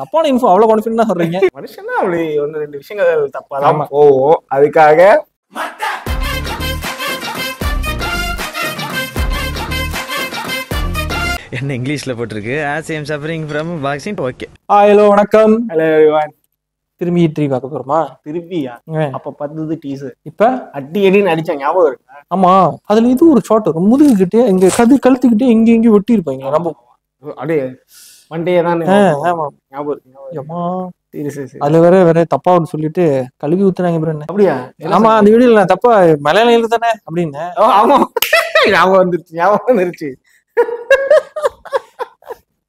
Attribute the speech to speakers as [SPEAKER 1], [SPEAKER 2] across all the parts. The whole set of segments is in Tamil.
[SPEAKER 1] தப்பான இன்ஃபோ அவ்வளவு கான்ஃபிடென்ட்டா சொல்றீங்க.
[SPEAKER 2] மனுஷனா அப்படி ஒன்று ரெண்டு விஷயங்கள் தப்பாதான் போவோம். அதுக்காக
[SPEAKER 3] என்ன இங்கிலீஷ்ல போட்டிருக்கு as I am suffering from vaccine. Okay
[SPEAKER 1] hello வணக்கம்.
[SPEAKER 2] Hello everyone.
[SPEAKER 1] திரும்பி ட்ரீ பார்க்க போறோமா?
[SPEAKER 2] திருப்பியா? அப்ப 10 டீசர்
[SPEAKER 1] இப்ப
[SPEAKER 2] அடி அடின்னு அடிச்சா ஞாபகம் இருக்கா?
[SPEAKER 1] ஆமா, அதுல இது ஒரு ஷாட் வரும், முதுகுக்கிட்டே இங்க கழுத்துக்கிட்டே எங்க ஒட்டி இருப்பாங்க நம்ம
[SPEAKER 2] அப்படியே மண்டையே தானே.
[SPEAKER 1] ஆமா
[SPEAKER 2] ஞாபகம் இருக்கு.
[SPEAKER 1] அதுல வேற தப்பா ஒன்று சொல்லிட்டு கழுவி ஊத்துனாங்க ப்ரோ. என்ன
[SPEAKER 2] அப்படியா?
[SPEAKER 1] ஆமா, அந்த வீடியோல நான் தப்பா மலையாளம் தானே அப்படின்னு.
[SPEAKER 2] ஆமா ஞாபகம் வந்துருச்சு.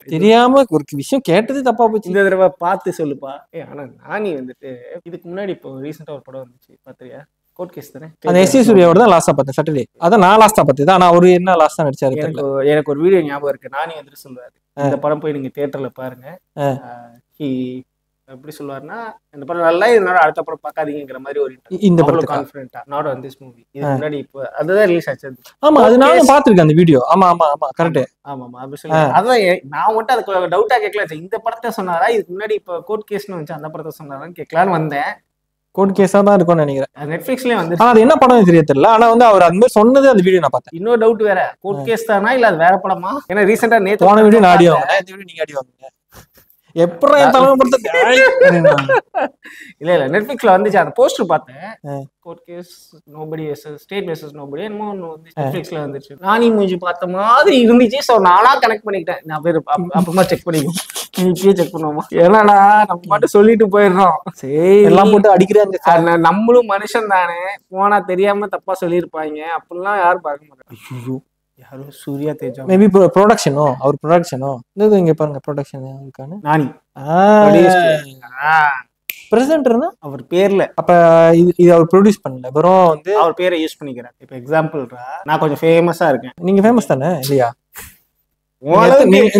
[SPEAKER 1] தெரியாம ஒரு விஷயம் கேட்டது தப்பா போச்சு.
[SPEAKER 2] இந்த தடவை பார்த்து சொல்லுப்பா. ஆனா நானி வந்துட்டு இதுக்கு முன்னாடி இப்போ ரீசெண்டா ஒரு படம் வந்துச்சு, பாத்தியா? கோர்ட் கேஸ் தானே.
[SPEAKER 1] அந்த எஸ் ஏ சூர்யாவோட தான் லாஸ்டா பார்த்தேன் சாட்டர்டே. அதான் நான் லாஸ்டா பார்த்தேன். ஆனா அவரு என்ன லாஸ்டா நடிச்சாரு
[SPEAKER 2] எனக்கு ஒரு வீடியோ ஞாபகம் இருக்கு. நானி வந்துட்டு சொல்லுவாரு, இந்த படம் போய் நீங்க தியேட்டர்ல பாருங்க. எப்படி சொல்லுவாருன்னா, இந்த படம் நல்லா இருந்தாலும் அடுத்த படம் பார்க்காதீங்கிற மாதிரி ஒரு
[SPEAKER 1] இந்த படம்
[SPEAKER 2] கான்ஃபிடென்ட்டா நாட் ஆன் திஸ் மூவி. இது முன்னாடி இப்போ அதுதான் ரிலீஸ் ஆச்சு.
[SPEAKER 1] ஆமா, அது நானும் பார்த்திருக்கேன் அந்த வீடியோ. ஆமா ஆமா ஆமா கரெக்ட்.
[SPEAKER 2] ஆமா அப்படி சொல்லி அதான் நான் மட்டும் அதுக்கு டவுட்டா கேட்கல. இந்த படத்தை சொன்னாரா இதுக்கு முன்னாடி இப்போ கோர்ட் கேஸ்னு வந்துச்சு அந்த படத்தை சொன்னாரான்னு கேட்கலான்னு வந்தேன்.
[SPEAKER 1] கோர்ட் கேஸா தான் இருக்கும்னு நினைக்கிறேன்.
[SPEAKER 2] நெட்ஃபிளிக்ஸ்லயே வந்து
[SPEAKER 1] அது என்ன படம் தெரிய தெரியல. ஆனா வந்து அவர் அந்த மாதிரி சொன்னது அந்த வீடியோ நான் பார்த்தேன்.
[SPEAKER 2] இன்னொரு டவுட் வேற, கோர்ட் கேஸ் தானா இல்ல அது வேற படமா? ஏன்னா ரீசெண்டா நேத்து
[SPEAKER 1] போன வீடியோ நான் ஆடியோ இந்த வீடியோ நீங்க ஆடியோ எப்பறம் என் தலைமை படுத்த
[SPEAKER 2] இல்ல நெட்ஃபிளிக்ஸ்ல வந்துச்சு. அந்த போஸ்டர் பார்த்தேன். Court case nobody versus state versus nobody என்னமோ வந்து நெட்ஃபிளிக்ஸ்ல வந்துச்சு. நானி மூஞ்சி பார்த்த மாதிரி இருந்துச்சு. ஸோ நானா கனெக்ட் பண்ணிக்கிட்டேன். நான் பேர் அப்புறமா செக் பண்ணிக்குவோம். இப்பயே செக் பண்ணுவோமா? ஏன்னா நம்ம மட்டும் சொல்லிட்டு போயிடுறோம். சரி
[SPEAKER 1] எல்லாம் போட்டு அடிக்கிறாங்க.
[SPEAKER 2] நம்மளும் மனுஷன் தானே, போனா தெரியாம தப்பா சொல்லியிருப்பாங்க. அப்படிலாம் யாரும் பார்க்க மாட்டாங்க. யாரும் சூர்யா தேஜா
[SPEAKER 1] மேபி ப்ரொடக்ஷனோ அவர் ப்ரொடக்ஷனோ இது இங்க பாருங்க ப்ரொடக்ஷன் இருக்கானே
[SPEAKER 2] நானி
[SPEAKER 1] பிரசன்டர்னா அவர்
[SPEAKER 2] பேர்ல.
[SPEAKER 1] அப்ப இது அவர் ப்ரொடியூஸ் பண்ணல, வெறும் வந்து
[SPEAKER 2] அவர் பேரை யூஸ் பண்ணிக்கிறார். இப்போ எக்ஸாம்பிள் நான் கொஞ்சம் ஃபேமஸா இருக்கேன்.
[SPEAKER 1] நீங்க ஃபேமஸ் தானே இல்லையா?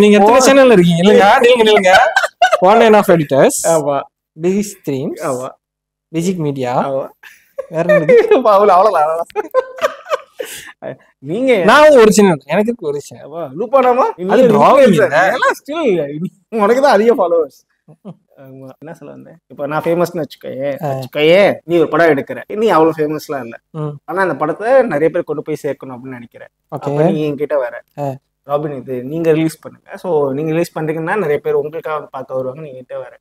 [SPEAKER 1] நீங்க எத்தனை சேனல்ல இருக்கீங்க இல்லையா? நீங்க ஆன்லைன் ஆஃப் எடிட்டர்ஸ்.
[SPEAKER 2] ஆமா.
[SPEAKER 1] Digi streams.
[SPEAKER 2] ஆமா.
[SPEAKER 1] Digi media.
[SPEAKER 2] ஆமா.
[SPEAKER 1] வேற என்ன?
[SPEAKER 2] அவ்வளவுதான். நீங்க
[SPEAKER 1] நான் ஒரு சேனல் எனக்கு இருக்கு, ஒரு சேனல்
[SPEAKER 2] லூப்பானாமா
[SPEAKER 1] அது டிராவிங்
[SPEAKER 2] எல்லாம் ஸ்டில் உனக்கு தான் அதிக ஃபாலோவர்ஸ். என்ன சொல்ல வந்தேன், இப்போ நான் ஃபேமஸ்னு வச்சுக்கோயே நீ ஒரு படம் எடுக்கிற, நீ அவ்வளவு ஃபேமஸ்லாம் இல்ல. ஆனா அந்த படத்தை நிறைய பேர் கொண்டு போய் சேர்க்கணும் அப்படின்னு நினைக்கிறேன். அப்ப நீ என்கிட்ட வர ராபின் இது நீங்க ரிலீஸ் பண்ணுங்க. ஸோ நீங்க ரிலீஸ் பண்றீங்கன்னா நிறைய பேர் உங்களுக்காக பார்க்க வருவாங்க. நீங்க கிட்ட வர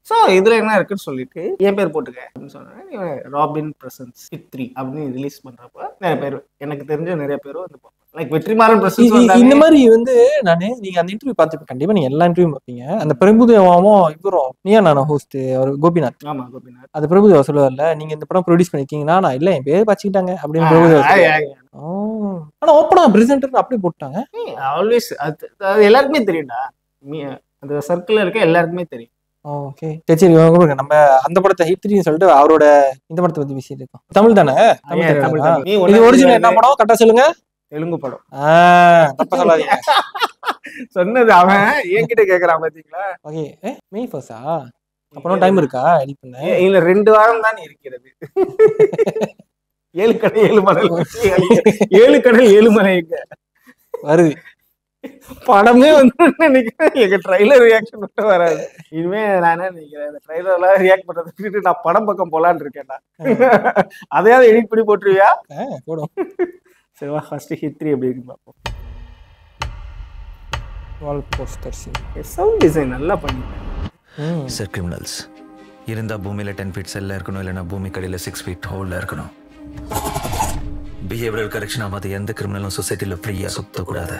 [SPEAKER 2] ஸோ இதுல என்ன இருக்குன்னு சொல்லிட்டு என் பேர் போட்டுக்க அப்படின்னு சொன்னேன். ராபின் பிரசன்ஸ் ஹித்ரி அப்படின்னு ரிலீஸ் பண்றப்ப நிறைய பேர் எனக்கு தெரிஞ்ச நிறைய பேரும் வந்து லைக் வெற்றிமாறன் பிரசன்ஸ்
[SPEAKER 1] இந்த மாதிரி வந்து நானு நீங்க அந்த இன்டர்வியூ பார்த்துப்பேன். கண்டிப்பா நீங்க எல்லா இன்டர்வியூ பார்ப்பீங்க. அந்த பிரபுதேவாவும் இவரும் நீயா நானா ஹோஸ்ட் அவர் கோபிநாத்.
[SPEAKER 2] ஆமா கோபிநாத்.
[SPEAKER 1] அது பிரபுதேவா சொல்லுவார்ல, நீங்க இந்த படம் ப்ரொடியூஸ் பண்ணிருக்கீங்கன்னா நான் இல்ல என் பேர் பாச்சுக்கிட்டாங்க அப்படின்னு பிரபுதேவா. ஆனா ஓப்பனா பிரசன்டர் அப்படி போட்டாங்க.
[SPEAKER 2] ஆல்வேஸ் அது எல்லாருக்குமே தெரியும்டா. அந்த சர்க்கிள் இருக்க எல்லாருக்குமே தெரியும்.
[SPEAKER 1] ஓகே சரி நம்ம அந்த படத்தை ஹித்ரின்னு சொல்லிட்டு அவரோட இந்த படத்தை பத்தி பேசிட்டு இருக்கோம். தமிழ் தானே? இது ஒரிஜினல் என்ன படம் கரெக்டா சொல்லுங்க?
[SPEAKER 2] தெலுங்கு படம்.
[SPEAKER 1] தப்பா சொல்லாதீங்க.
[SPEAKER 2] சொன்னது அவன் என்கிட்ட கேக்குறான் பாத்தீங்களா?
[SPEAKER 1] ஓகே மே 1 அப்புறம் டைம் இருக்கா எடிட் பண்ண?
[SPEAKER 2] இல்ல 2 வாரம் தான் இருக்கிறது. 7 கடல் 7 மலை 7 கடல் 7 மலை
[SPEAKER 1] வருது
[SPEAKER 2] படமே வந்து நினைக்கிறேன். எங்க ட்ரைலர் ரியாக்ஷன் மட்டும் வராது. இனிமே நான் என்ன நினைக்கிறேன், இந்த ட்ரைலர்லாம் ரியாக்ட் பண்றதுக்கு நான் படம் பக்கம் போலான்னு இருக்கேன்டா. அதையாவது எடிட் பண்ணி போட்டுருவியா?
[SPEAKER 1] போடும்.
[SPEAKER 2] சரி வா ஃபர்ஸ்ட் ஹித்ரி எப்படி இருக்கு பார்ப்போம்.
[SPEAKER 1] வால் போஸ்டர்
[SPEAKER 2] சவுண்ட் டிசைன் நல்லா பண்ணிட்டேன்.
[SPEAKER 3] சார் கிரிமினல்ஸ் இருந்தா பூமியில 10 feet செல்ல இருக்கணும், இல்லைன்னா பூமி கடையில 6 feet ஹோல்ல இருக்கணும். பிஹேவியரல் கரெக்ஷன் ஆகாத எந்த கிரிமினலும் சொசைட்டில ஃப்ரீயா சுத்தக்கூடாது.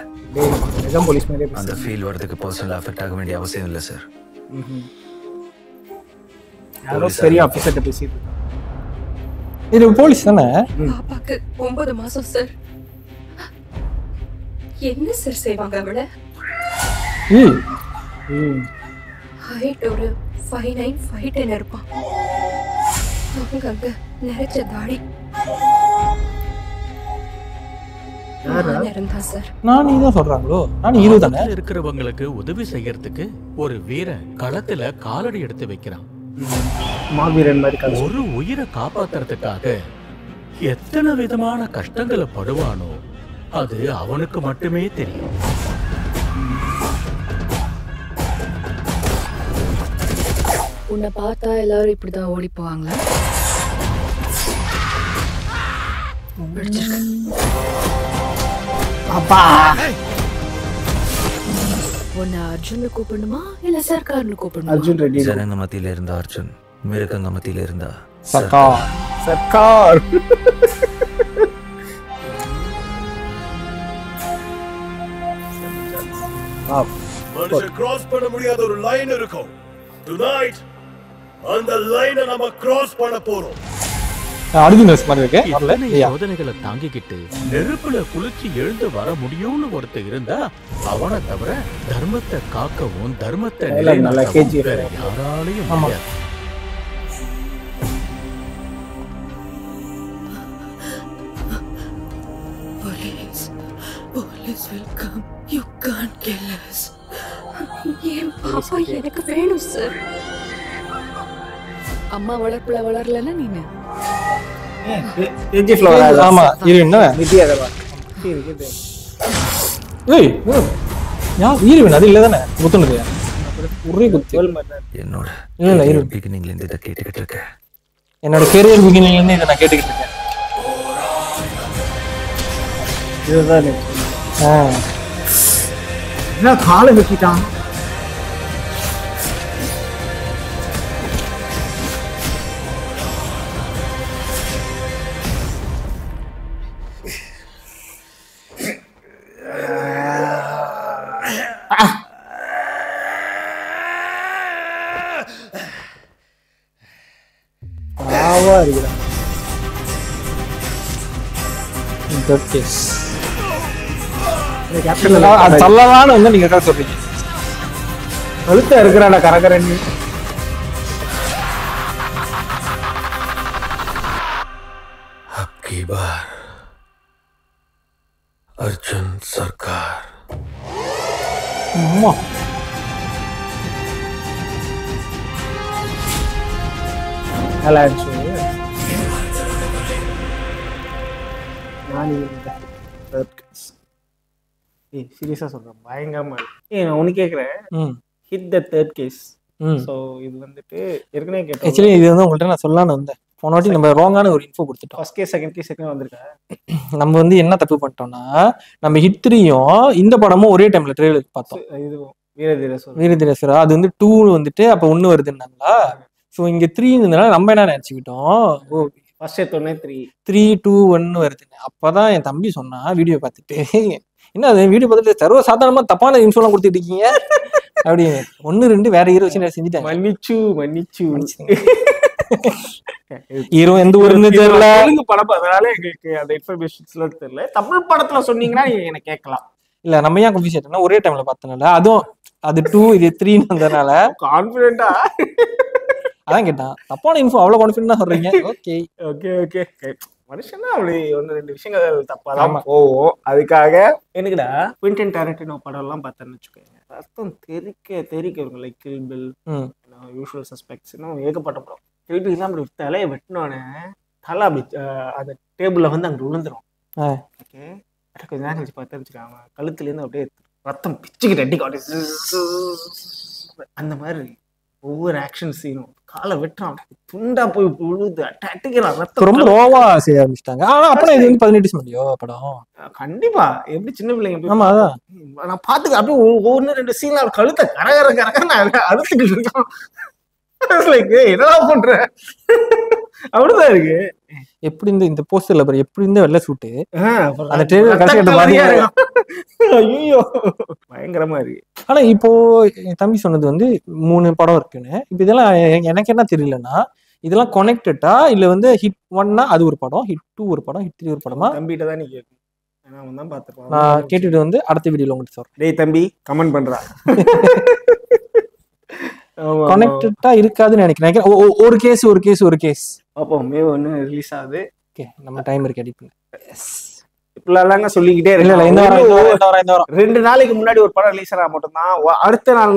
[SPEAKER 3] அந்த ஃபீல் வரதுக்கு பர்சனல் அஃபெக்ட் ஆக வேண்டிய அவசியம் இல்லை சார்.
[SPEAKER 2] யாரோ பெரிய ஆபீசர்ட்ட பேசிட்டு
[SPEAKER 1] இது போலீஸ் தானே?
[SPEAKER 4] பாப்பாக்கு 9 மாசம் சார். என்ன சார் செய்வாங்க அவள? ஹைட் ஒரு 5'9" 5'10" இருப்பான். அவங்க நிறைச்ச தாடி
[SPEAKER 1] நான் நீதான் சொல்றாங்களோ? நான் ஹீரோ தானே?
[SPEAKER 5] இருக்கிறவங்களுக்கு உதவி செய்யறதுக்கு ஒரு வீரன் களத்துல காலடி எடுத்து வைக்கிறான்.
[SPEAKER 2] மாவீரன் மாதிரி
[SPEAKER 5] ஒரு உயிரை காப்பாத்துறதுக்காக எத்தனை விதமான கஷ்டங்களை படுவானோ அது அவனுக்கு மட்டுமே தெரியும்.
[SPEAKER 6] உன்னை பார்த்தா எல்லாரும் இப்படிதான் ஓடி போவாங்களா?
[SPEAKER 2] அப்பா
[SPEAKER 6] உன்னை அர்ஜுன் கூப்பிடணுமா இல்ல சர்க்கார்னு கூப்பிடணுமா?
[SPEAKER 2] அர்ஜுன் ரெட்டி.
[SPEAKER 3] ஜனங்க மத்தியில இருந்த அர்ஜுன், மிருகங்க மத்தியில இருந்தா
[SPEAKER 1] சர்க்கார்.
[SPEAKER 2] சர்க்கார்.
[SPEAKER 7] மனுஷன் கிராஸ் பண்ண முடியாத ஒரு லைன் இருக்கும். Tonight அந்த லைனை நம்ம கிராஸ் பண்ண போறோம்.
[SPEAKER 1] அர்ஜுன் மாதிரி இருக்கு.
[SPEAKER 5] இத்தனை சோதனைகளை தாங்கிக்கிட்டு நெருப்புல குளிச்சு எழுந்து வர முடியும்னு ஒருத்தர் இருந்தா அவனை தவிர தர்மத்தை காக்கவும் தர்மத்தை நிலைநாட்டவும் வேற யாராலையும் முடியாது.
[SPEAKER 6] Police will come. You can't kill us.
[SPEAKER 4] என் பாப்பா எனக்கு வேணும் சார்.
[SPEAKER 6] அம்மா வளர்ப்புல வளரலன்னா நீனு
[SPEAKER 2] ஏஜி ஃப்ளவர்.
[SPEAKER 1] ஆமா இரு என்ன
[SPEAKER 2] நிதி அதவா.
[SPEAKER 1] ஏய் யா ஈரவன் அது இல்ல தானே குத்துனது ஒரே குத்து.
[SPEAKER 3] என்னோட
[SPEAKER 1] இல்ல இரு
[SPEAKER 3] பிகினிங்ல இருந்து இதை கேட்டுக்கிட்டு இருக்கேன்.
[SPEAKER 1] என்னோட கெரியர் பிகினிங்ல இருந்து இதை நான் கேட்டுக்கிட்டு இருக்கேன்.
[SPEAKER 2] இதுதான் என்ன காலை வெட்டிட்டான். பாவா இருக்கிறான்.
[SPEAKER 1] அது சொல்லலான்னு வந்து நீங்க சொல்றீங்க.
[SPEAKER 2] கழுத்த இருக்கிறாடா கரகரன்னு.
[SPEAKER 3] அப்கி பார் அர்ஜுன் சர்க்கார்.
[SPEAKER 1] அம்மா
[SPEAKER 2] நல்லா இருந்துச்சு. சீரியஸா சொல்றேன், பயங்கரமா இருக்கு. நான் ஒண்ணு கேக்குறேன், hit the third case. So இது வந்துட்டு ஏற்கனவே கேட்டோம்.
[SPEAKER 1] ஆக்சுவலி இது வந்து உங்கள்ட்ட நான் சொல்லலாம்னு வந்தேன். போன வாட்டி நம்ம ராங்கான ஒரு இன்ஃபோ கொடுத்துட்டோம்.
[SPEAKER 2] First case second case second வந்திருக்கேன்.
[SPEAKER 1] நம்ம வந்து என்ன தப்பு பண்ணிட்டோம்னா, நம்ம ஹிட் 3யும் இந்த படமும் ஒரே டைம்ல ட்ரெய்லர் பார்த்தோம்.
[SPEAKER 2] இது வீரதீரேஸ்வரா.
[SPEAKER 1] வீரதீரேஸ்வரா அது வந்து 2 வந்துட்டு அப்ப 1 வருதுன்னாங்களா. ஸோ இங்க 3 இருந்ததுனால நம்ம என்ன நினைச்சுக்கிட்டோம், ஓ
[SPEAKER 2] ஃபர்ஸ்ட் எடுத்தோடனே
[SPEAKER 1] 3 2 1 வருதுன்னு. அப்பதான் என் தம்பி சொன்னா வீடியோ பார்த்துட்டு, என்ன அது வீடியோ பார்த்துட்டு சர்வ சாதாரணமா தப்பான இன்ஃபோலாம் கொடுத்துட்டு இருக்கீங்க அப்படின்னு. 1 2 வேற ஹீரோ வச்சு செஞ்சுட்டாங்க.
[SPEAKER 2] மன்னிச்சு
[SPEAKER 1] ஹீரோ எந்த ஊருன்னு தெரியல,
[SPEAKER 2] படம் அதனால எங்களுக்கு அந்த இன்ஃபர்மேஷன்ஸ்ல தெரியல. தமிழ் படத்துல சொன்னீங்கன்னா நீங்க என்ன கேட்கலாம்.
[SPEAKER 1] இல்ல நம்ம ஏன் கன்ஃபியூஸ் ஆயிட்டோம்னா ஒரே டைம்ல பார்த்தனால, அதுவும் அது 2 இது 3 வந்ததுனால
[SPEAKER 2] கான்ஃபிடென்ட்டா
[SPEAKER 1] அதான் கேட்டான். தப்பான இன்ஃபோ அவ்வளவு கான்ஃபிடென்ட்டா சொல்றீங்க. ஓகே
[SPEAKER 2] ஓகே ஓகே மனுஷனா அப்படி 1-2 விஷயங்கள் தப்பாதான் போவோம். அதுக்காக எனக்குடா குவிண்டன் டாரன்டினோ படம் எல்லாம் பார்த்தேன்னு வச்சுக்கோங்க, ரத்தம் தெரிக்க இருக்கும். Like Kill Bill, usual suspects, இன்னும் ஏகப்பட்ட படம். கில் பில் தான் அப்படி தலையை வெட்டினோடனே தலை அப்படி அந்த டேபிள்ல வந்து அங்கே விழுந்துரும். ஓகே கொஞ்ச நேரம் கழிச்சு பார்த்து வச்சுக்காங்க, கழுத்துல இருந்து அப்படியே ரத்தம் பிச்சுக்கிட்டு அடிக்க அந்த மாதிரி ஒவ்வொரு ஆக்ஷன் சீனும் காலை வெட்டுறான், துண்டா போய் விழுது, அடிக்கிறான், ரத்தம்
[SPEAKER 1] ரொம்ப ரோவா செய்ய ஆரம்பிச்சிட்டாங்க. ஆனா அப்புறம் இது வந்து 18 மணியோ படம்.
[SPEAKER 2] கண்டிப்பா எப்படி சின்ன பிள்ளைங்க.
[SPEAKER 1] ஆமா அதான்
[SPEAKER 2] நான் பாத்துக்க அப்படியே 1-2 சீன்ல கழுத்தை கரகர நான் அறுத்துக்கிட்டு இருக்கோம். என்னடா பண்ற அப்படிதான் இருக்கு.
[SPEAKER 1] எப்படி இந்த போஸ்டர்ல பாரு, எப்படி இந்த வெள்ளை சூட்டு அந்த ட்ரெய்லர் கடைசில பாத்தீங்க.
[SPEAKER 2] ஐயோ பயங்கரமா இருக்கு.
[SPEAKER 1] ஆனா இப்போ என் தம்பி சொன்னது வந்து 3 படம் இருக்குன்னு. இப்ப இதெல்லாம் எனக்கு என்ன தெரியலன்னா, இதெல்லாம் கனெக்டடா இல்ல வந்து ஹிட் 1னா அது ஒரு படம், ஹிட் 2 ஒரு படம், ஹிட் 3 ஒரு படமா?
[SPEAKER 2] தம்பிட்ட தான் நீ கேட்கணும், ஏன்னா அவன் தான் பாத்துப்பான்.
[SPEAKER 1] நான் கேட்டுட்டு வந்து அடுத்த வீடியோல உங்களுக்கு சொல்றேன்.
[SPEAKER 2] டேய் தம்பி கமெண்ட் பண்றா.
[SPEAKER 1] கனெக்டடா இருக்காதுன்னு நினைக்கிறேன். ஒரு கேஸ்
[SPEAKER 2] அப்போ மே 1 ரிலீஸ் ஆகுது.
[SPEAKER 1] ஓகே நம்ம டைம் இருக்கு எடிட் பண்ண.
[SPEAKER 2] இப்படிலாம் சொல்லிக்கிட்டே
[SPEAKER 1] இல்ல இந்த வாரம்
[SPEAKER 2] 2 நாளைக்கு முன்னாடி ஒரு படம் ரிலீஸ் ஆனா மட்டும்தான் அடுத்த நாள்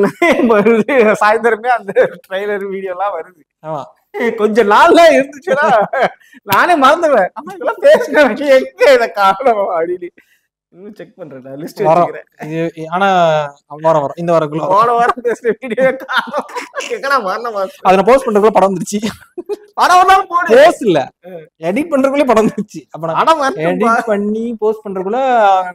[SPEAKER 2] சாயந்தரமே அந்த ட்ரைலர் வீடியோ எல்லாம் வருது.
[SPEAKER 1] ஆமா
[SPEAKER 2] கொஞ்ச நாள்ல இருந்துச்சுன்னா நானே மறந்துடுவேன். ஆமா இதெல்லாம் பேசுறேன், எங்க இதை காரணம் அப்படின்னு. இன்னும் செக் பண்றேன் லிஸ்ட்
[SPEAKER 1] வரோம்
[SPEAKER 2] வச்சுக்கிறேன்.
[SPEAKER 1] இது. ஆனா வரும் இந்த வாரக்குள்ள வரும்.
[SPEAKER 2] போன வாரம் பேசுற வீடியோ எங்கடா வரல மாஸ்.
[SPEAKER 1] அதை போஸ்ட் பண்றதுக்குள்ள படம் வந்துருச்சு.
[SPEAKER 2] படம் வந்தாலும் போடு.
[SPEAKER 1] போஸ்ட் இல்ல, எடிட் பண்றதுக்குள்ளே படம் வந்துருச்சு. அப்ப நான்
[SPEAKER 2] படம் வரட்டும் பா.
[SPEAKER 1] எடிட் பண்ணி போஸ்ட் பண்றதுக்குள்ள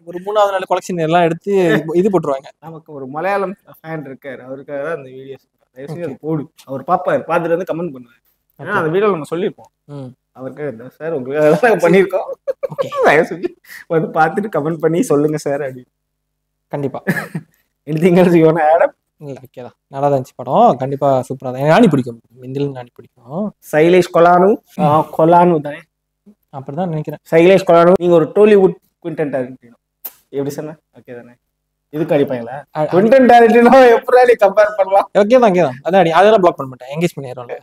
[SPEAKER 1] ஒரு 3வது நாள் கலெக்ஷன் எல்லாம் எடுத்து இது போட்டுருவாங்க.
[SPEAKER 2] நமக்கு ஒரு மலையாளம் ஃபேன் இருக்காரு, அவருக்காக தான் அந்த வீடியோஸ் தயவுசெய்து போடு. அவர் பாப்பாரு, பார்த்துட்டு வந்து கமெண்ட் பண்ணுவாரு. ஏன்னா அந்த வீடியோல நம்ம சொல்லியிருப்போம் அவருக்கு சார் உங்களுக்கு நாங்கள் பண்ணியிருக்கோம், தயவு செஞ்சு வந்து பார்த்துட்டு கமெண்ட் பண்ணி சொல்லுங்க சார் அப்படின்னு.
[SPEAKER 1] கண்டிப்பா.
[SPEAKER 2] Anything else you want add up?
[SPEAKER 1] இல்ல ஓகே தான், நல்லா தான் இருந்துச்சு படம். கண்டிப்பா சூப்பரா தான். எனக்கு நானி பிடிக்கும், மெந்தில் நானி பிடிக்கும்.
[SPEAKER 2] சைலேஷ் கொலானு தானே,
[SPEAKER 1] அப்படிதான் நினைக்கிறேன்.
[SPEAKER 2] சைலேஷ் கொலானு. நீங்க ஒரு டோலிவுட் குவிண்டன் டாரண்டினோ எப்படி சொன்ன? ஓகே தானே? இதுக்கு அடிப்பாங்களா குவிண்டன் டாரண்டினோ? எப்படி நீ கம்பேர் பண்ணலாம்?
[SPEAKER 1] ஓகே தான், ஓகே தான். அதான் அதெல்லாம் பிளாக் பண்ண மாட்டேன், எங்கேஜ் பண்ணிடுறோம்ல.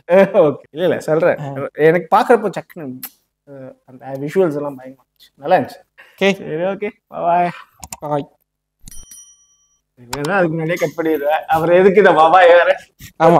[SPEAKER 2] ஓகே. இல்ல சொல்றேன், எனக்கு பாக்குறப்ப சக்குன்னு அந்த விஷுவல்ஸ் எல்லாம் பயங்கரமா இருந்துச்சு, நல்லா இருந்துச்சு.
[SPEAKER 1] ஓகே
[SPEAKER 2] சரி, ஓகே, பாய்
[SPEAKER 1] பாய்.
[SPEAKER 2] அதுக்கு முன்னாடியே கட் பண்ணிடுவேன். அப்புறம் எதுக்கு இந்த பாபாய் வேற?
[SPEAKER 1] ஆமா.